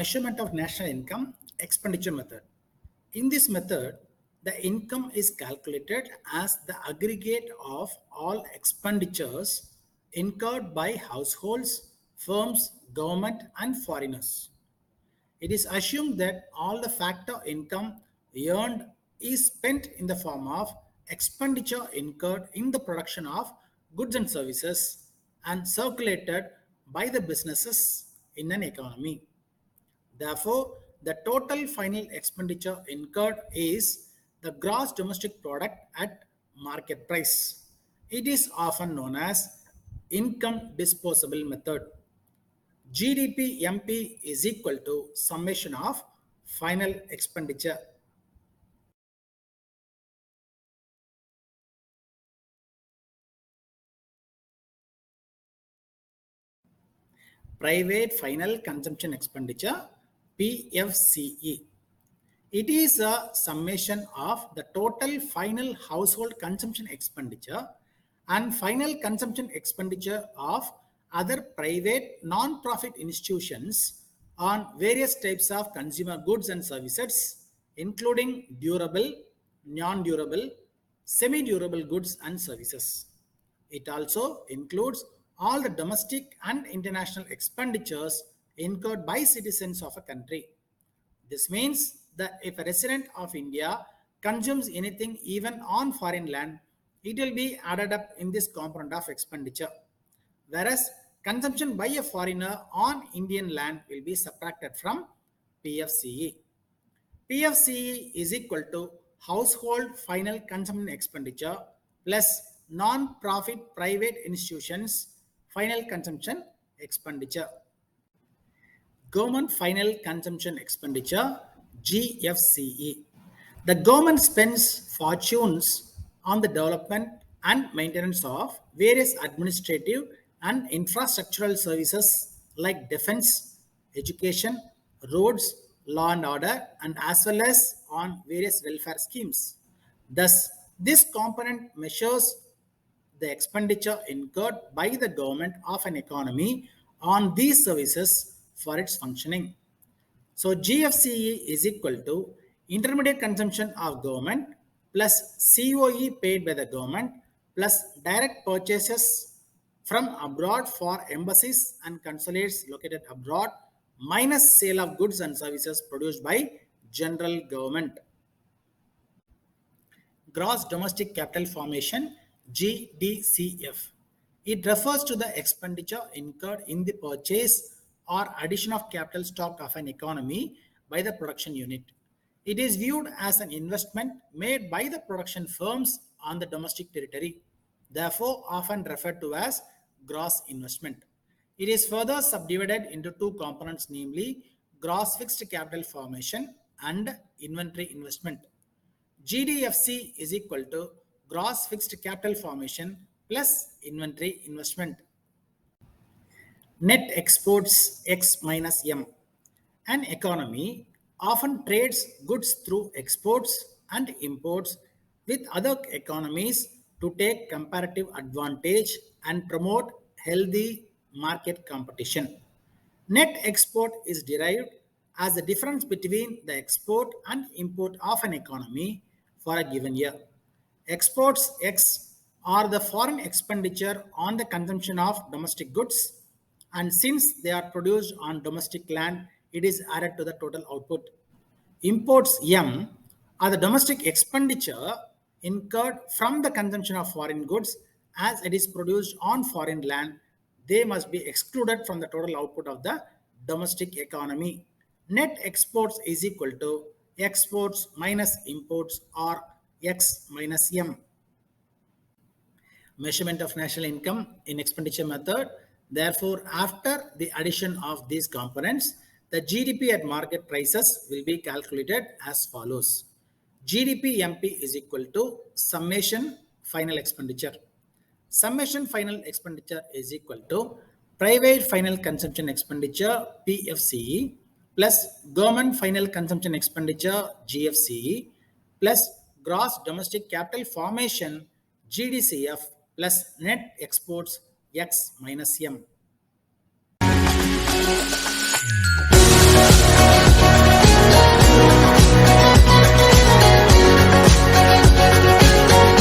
measurement of national income expenditure method. In this method, the income is calculated as the aggregate of all expenditures incurred by households, firms, government, and foreigners. It is assumed that all the factor income earned is spent in the form of expenditure incurred in the production of goods and services and circulated by the businesses in an economy. Therefore, the total final expenditure incurred is the gross domestic product at market price. It is often known as income disposable method. GDP MP is equal to summation of final expenditure. Private final consumption expenditure, PFCE. It is a summation of the total final household consumption expenditure and final consumption expenditure of other private non-profit institutions on various types of consumer goods and services, including durable, non-durable, semi-durable goods and services. It also includes all the domestic and international expenditures incurred by citizens of a country. This means that if a resident of India consumes anything even on foreign land, it will be added up in this component of expenditure. Whereas consumption by a foreigner on Indian land will be subtracted from PFCE. PFCE is equal to household final consumption expenditure plus non-profit private institutions final consumption expenditure. Government final consumption expenditure, GFCE. The government spends fortunes on the development and maintenance of various administrative and infrastructural services like defense, education, roads, law and order, and as well as on various welfare schemes. Thus, this component measures the expenditure incurred by the government of an economy on these services for its functioning. So GFCE is equal to intermediate consumption of government plus COE paid by the government plus direct purchases from abroad for embassies and consulates located abroad minus sale of goods and services produced by general government. Gross domestic capital formation, GDCF. It refers to the expenditure incurred in the purchase or addition of capital stock of an economy by the production unit. It is viewed as an investment made by the production firms on the domestic territory, therefore often referred to as gross investment. It is further subdivided into two components, namely gross fixed capital formation and inventory investment. GDFC is equal to gross fixed capital formation plus inventory investment. Net exports X minus M. An economy often trades goods through exports and imports with other economies to take comparative advantage and promote healthy market competition. Net export is derived as the difference between the export and import of an economy for a given year. Exports X are the foreign expenditure on the consumption of domestic goods, and since they are produced on domestic land, it is added to the total output. Imports M are the domestic expenditure incurred from the consumption of foreign goods as it is produced on foreign land. They must be excluded from the total output of the domestic economy. Net exports is equal to exports minus imports or X minus M. Measurement of national income in expenditure method. Therefore, after the addition of these components, the GDP at market prices will be calculated as follows. GDP MP is equal to summation final expenditure. Summation final expenditure is equal to private final consumption expenditure PFCE plus government final consumption expenditure GFCE plus gross domestic capital formation GDCF plus net exports X minus M.